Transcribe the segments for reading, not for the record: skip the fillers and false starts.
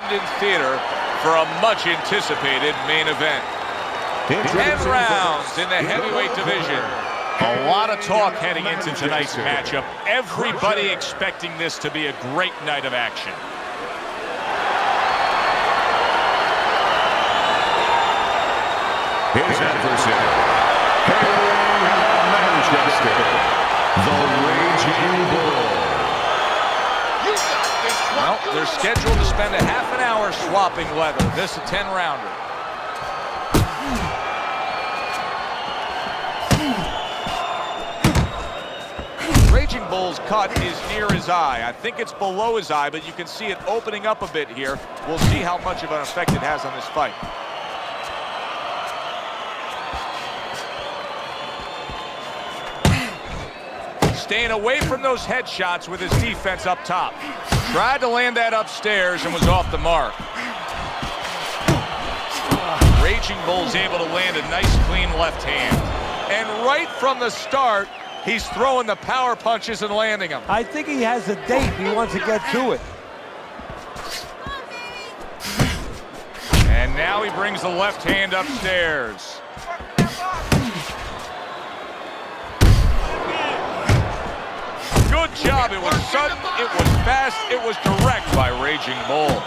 London Theater for a much-anticipated main event. 10 rounds in the heavyweight division. A lot of talk heading into tonight's matchup. Everybody expecting this to be a great night of action. His adversary, hailing out of Manchester, the Raging Bull. Well, they're scheduled to spend a half an hour swapping leather. This a 10-rounder. Raging Bull's cut is near his eye. I think it's below his eye, but you can see it opening up a bit here. We'll see how much of an effect it has on this fight. Staying away from those headshots with his defense up top. Tried to land that upstairs and was off the mark. Raging Bull's able to land a nice clean left hand. And right from the start, he's throwing the power punches and landing them. I think he has a date. He wants to get to it. And now he brings the left hand upstairs. Good job. It was sudden, it was fast, it was direct by Raging Bull.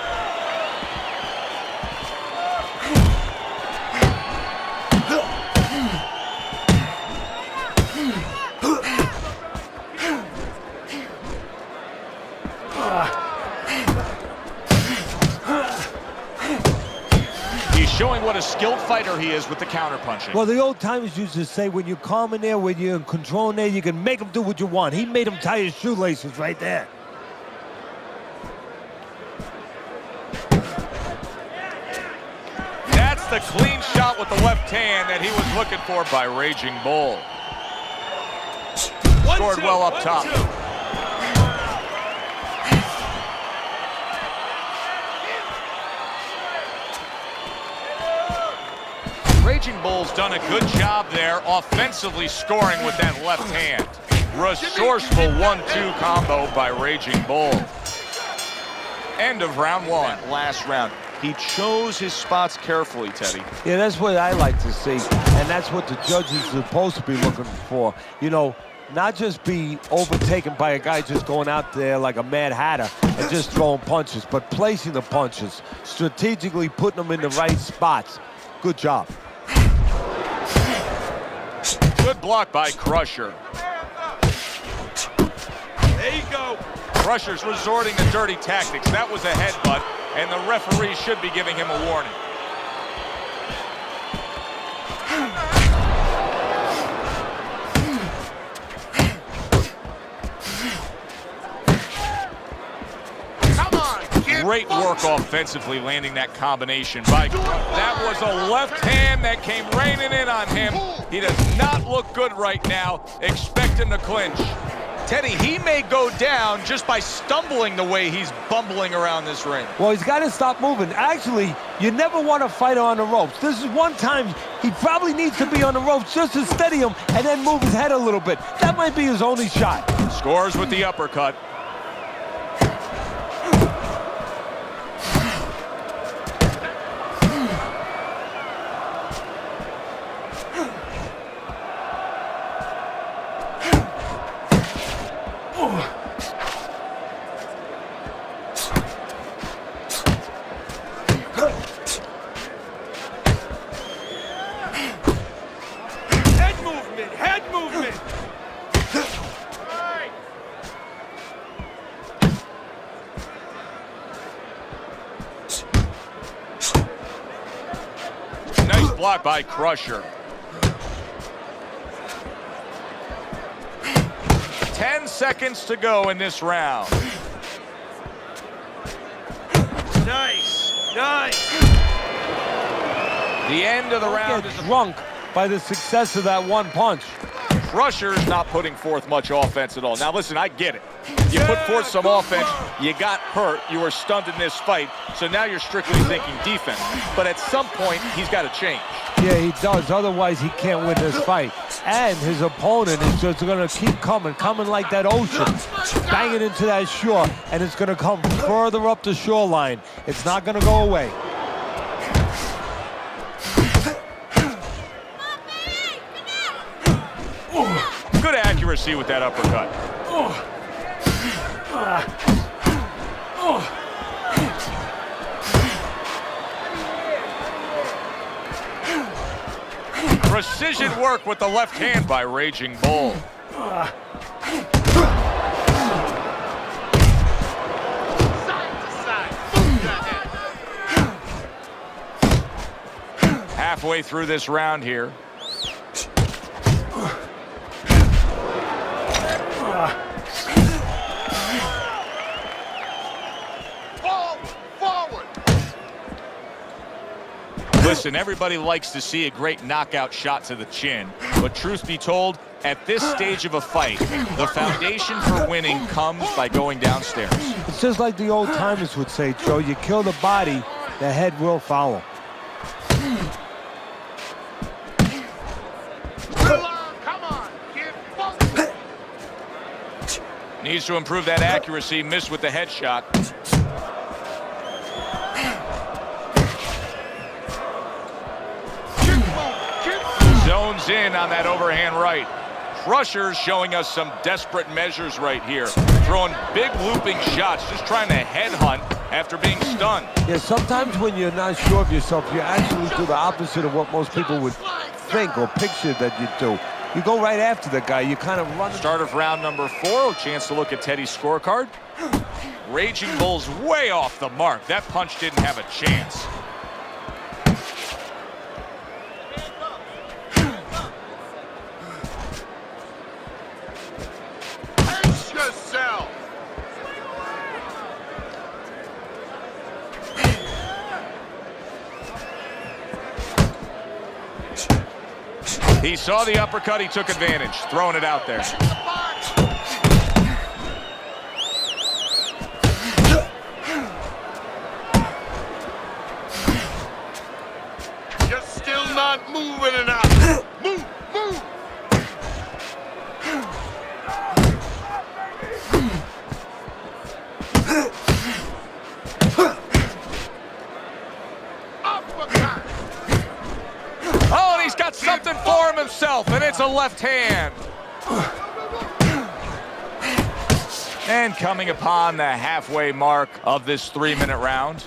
He's showing what a skilled fighter he is with the counterpunching. Well, the old timers used to say when you're calm in there, when you're in control in there, you can make him do what you want. He made him tie his shoelaces right there. That's the clean shot with the left hand that he was looking for by Raging Bull. Scored well up top. Raging Bull's done a good job there offensively scoring with that left hand. Resourceful 1-2 combo by Raging Bull. End of round one. Last round. He chose his spots carefully, Teddy. Yeah, that's what I like to see, and that's what the judges are supposed to be looking for. You know, not just be overtaken by a guy just going out there like a Mad Hatter and just throwing punches, but placing the punches, strategically putting them in the right spots. Good job. Good block by Crusher. There you go. Crusher's resorting to dirty tactics. That was a headbutt, and the referee should be giving him a warning. Great work offensively landing that combination by that was a left hand that came raining in on him. He does not look good right now. Expect him to clinch. Teddy, he may go down just by stumbling the way he's bumbling around this ring. Well, he's got to stop moving. Actually, you never want to fight on the ropes. This is one time he probably needs to be on the ropes just to steady him and then move his head a little bit. That might be his only shot. Scores with the uppercut. Head movement. Nice block by Crusher. 10 seconds to go in this round. Nice, nice. The end of the round is drunk by the success of that one punch. Crusher's not putting forth much offense at all. Now listen, I get it. You put forth some offense, you got hurt, you were stunned in this fight, so now you're strictly thinking defense. But at some point, he's got to change. Yeah, he does. Otherwise, he can't win this fight. And his opponent is just going to keep coming like that ocean, banging into that shore, and it's going to come further up the shoreline. It's not going to go away. Good accuracy with that uppercut. Precision work with the left hand by Raging Bull. Halfway through this round here. Listen, everybody likes to see a great knockout shot to the chin, but truth be told, at this stage of a fight, the foundation for winning comes by going downstairs. It's just like the old timers would say, Joe, you kill the body, the head will follow. Come on, kid. Needs to improve that accuracy, missed with the headshot. Zones in on that overhand right. Crusher's showing us some desperate measures right here. Throwing big looping shots, just trying to headhunt after being stunned. Yeah, sometimes when you're not sure of yourself, you actually do the opposite of what most people would think or picture that you do. You go right after the guy. You kind of run. Start of round number 4. A chance to look at Teddy's scorecard. Raging Bull's way off the mark. That punch didn't have a chance. He saw the uppercut, he took advantage, throwing it out there. You're still not moving enough. Move, move. Uppercut. Oh, and he's got something for him himself, and it's a left hand. And coming upon the halfway mark of this 3-minute round.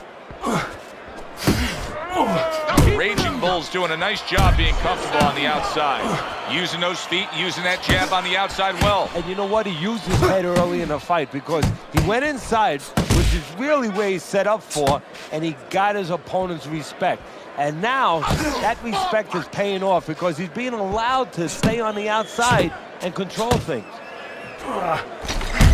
Raging Bull's doing a nice job being comfortable on the outside. Using those feet, using that jab on the outside well. And you know what? He used his head early in the fight because he went inside, which is really where he's set up for, and he got his opponent's respect. And now that respect is paying off because he's being allowed to stay on the outside and control things.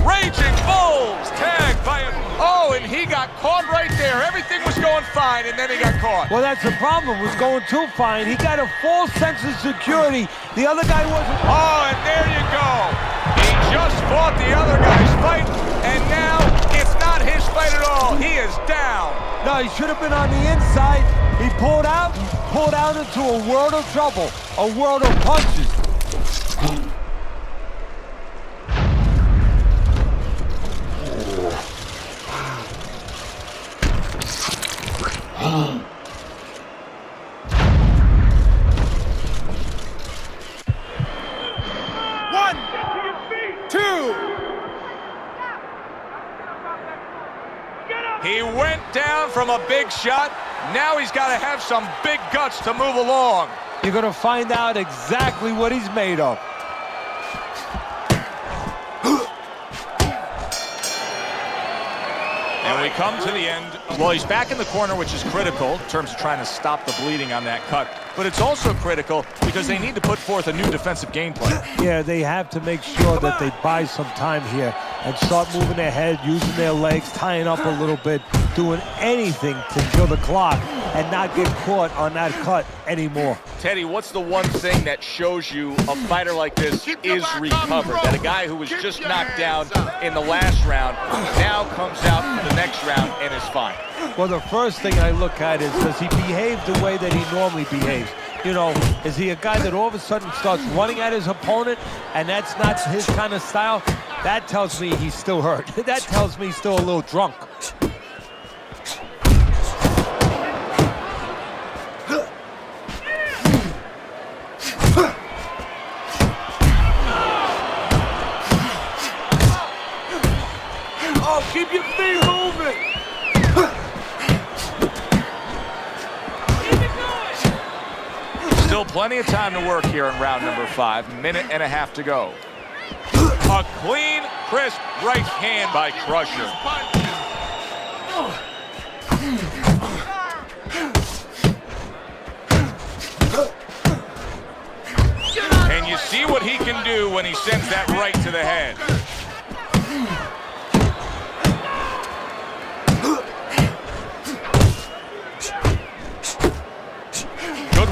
Raging Bulls tagged by him. Oh, and he got caught right there. Everything was going fine, and then he got caught. Well, that's the problem. It was going too fine. He got a false sense of security. The other guy wasn't. Oh, and there you go. He just fought the other guy's fight, and now it's not his fight at all. He is down. No, he should have been on the inside. He pulled out into a world of trouble, a world of punches. One, two. He went down from a big shot. Now he's got to have some big guts to move along. You're going to find out exactly what he's made of. And we come to the end. Well, he's back in the corner, which is critical in terms of trying to stop the bleeding on that cut. But it's also critical because they need to put forth a new defensive game plan. Yeah, they have to make sure that they buy some time here and start moving their head, using their legs, tying up a little bit, doing anything to kill the clock and not get caught on that cut anymore. Teddy, what's the one thing that shows you a fighter like this is recovered? That a guy who was just knocked down in the last round now comes out in the next round and is fine? Well, the first thing I look at is, does he behave the way that he normally behaves? You know, is he a guy that all of a sudden starts running at his opponent and that's not his kind of style? That tells me he's still hurt. That tells me he's still a little drunk. Oh, keep your feet moving. Still plenty of time to work here in round number 5. Minute and a half to go. A clean, crisp right hand by Crusher. And you see what he can do when he sends that right to the head.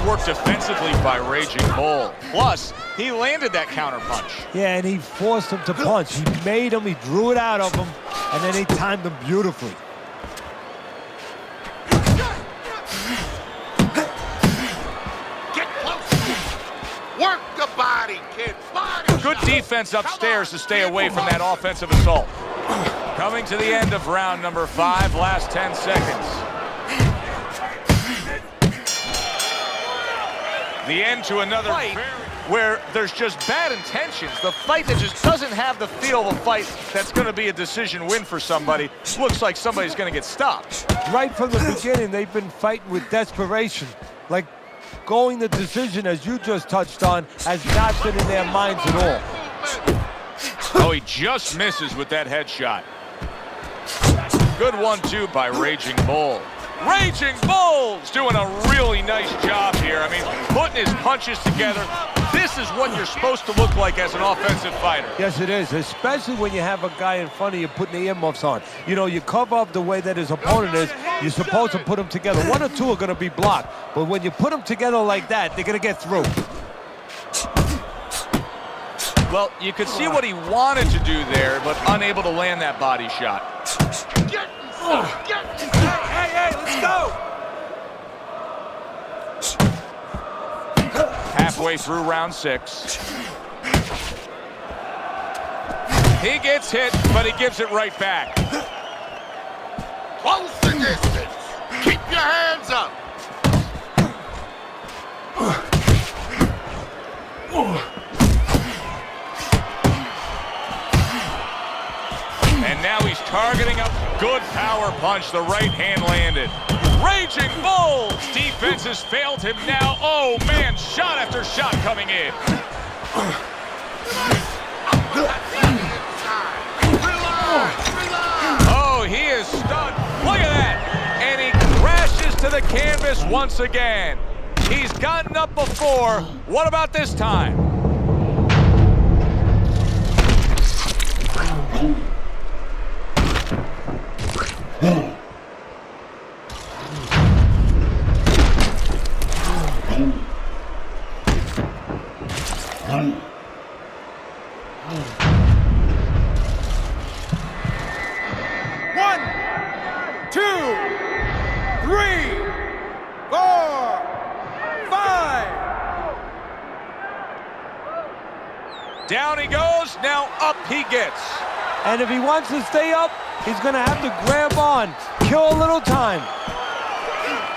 Work defensively by Raging Bull. Plus, he landed that counter punch. Yeah, and he forced him to punch. He made him, he drew it out of him, and then he timed him beautifully. Get close. Work the body, kid. Body Good shot. defense upstairs to stay away from that offensive assault. Coming to the end of round number 5, last 10 seconds. The end to another fight where there's just bad intentions. The fight that just doesn't have the feel of a fight that's going to be a decision win for somebody. Looks like somebody's going to get stopped. Right from the beginning, they've been fighting with desperation. Like going the decision, as you just touched on, has not been in their minds at all. Oh, he just misses with that headshot. Good 1-2 by Raging Bull. Raging Bull's doing a really nice job here. I mean, putting his punches together. This is what you're supposed to look like as an offensive fighter. Yes, it is, especially when you have a guy in front of you putting the earmuffs on. You know, you cover up the way that his opponent is. You're supposed to put them together. 1 or 2 are going to be blocked. But when you put them together like that, they're going to get through. Well, you could see what he wanted to do there, but unable to land that body shot. Get inside. Get inside. Hey, let's go. Halfway through round 6. He gets hit, but he gives it right back. Close the distance. Keep your hands up. And now he's targeting a good power punch. The right hand landed. Raging Bull's defense has failed him now. Oh, man, shot after shot coming in. Oh, he is stunned. Look at that. And he crashes to the canvas once again. He's gotten up before. What about this time? One, 2, 3, 4, 5. Down he goes, now up he gets. And if he wants to stay up, he's going to have to grab on, kill a little time.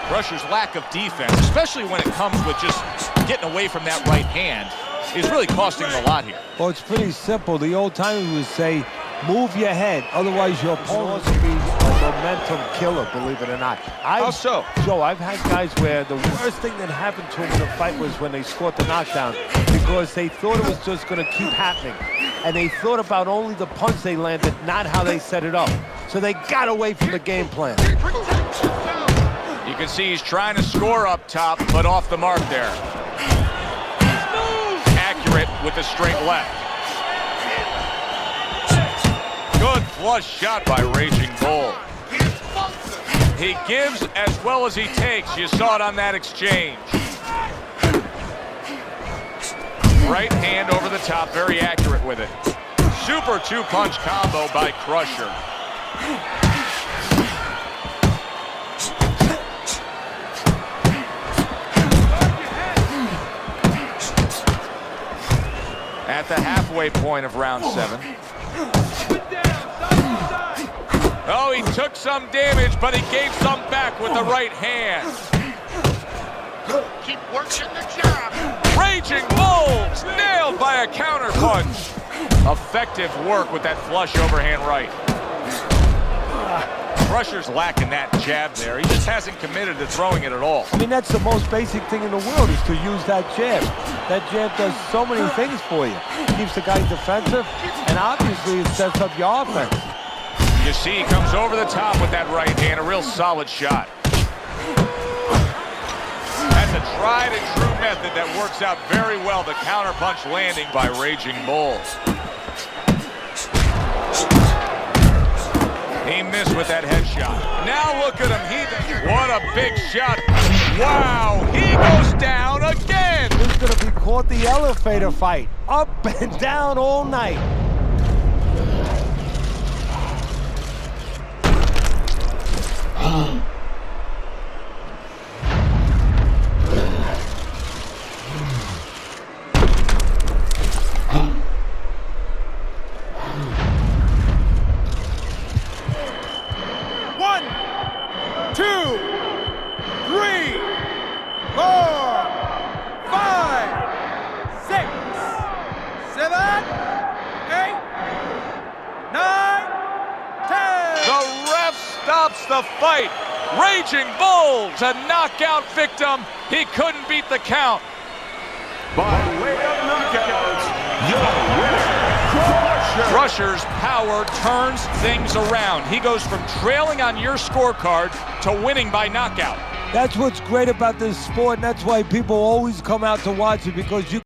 Crusher's lack of defense, especially when it comes with just getting away from that right hand, is really costing him a lot here. Well, it's pretty simple. The old timers would say, move your head, otherwise your opponent will be a momentum killer, believe it or not. How so? Joe, I've had guys where the worst thing that happened to them in a fight was when they scored the knockdown, because they thought it was just going to keep happening. And they thought about only the punch they landed, not how they set it up. So they got away from the game plan. You can see he's trying to score up top, but off the mark there. Accurate with the straight left. Good flush shot by Raging Bull. He gives as well as he takes. You saw it on that exchange. Right hand over the top, very accurate with it. Super two-punch combo by Crusher. At the halfway point of round 7. Oh, he took some damage, but he gave some back with the right hand. Keep working the jab. Raging Bulls, nailed by a counter punch. Effective work with that flush overhand right. Crusher's lacking that jab there. He just hasn't committed to throwing it at all. I mean, that's the most basic thing in the world is to use that jab. That jab does so many things for you. Keeps the guy defensive, and obviously it sets up your offense. You see he comes over the top with that right hand, a real solid shot. That's a tried and true method that works out very well. The counter punch landing by Raging Bulls. He missed with that headshot. Now look at him. What a big shot. Wow, he goes down again. This is going to be called the elevator fight. Up and down all night. One, 2, 3, 4, 5, 6, 7, 8, 9, 10. The ref stops the fight. Raging Bulls, a knockout victim. He couldn't beat the count. By way of knockout, your winner, Crusher's power turns things around. He goes from trailing on your scorecard to winning by knockout. That's what's great about this sport, and that's why people always come out to watch it, because you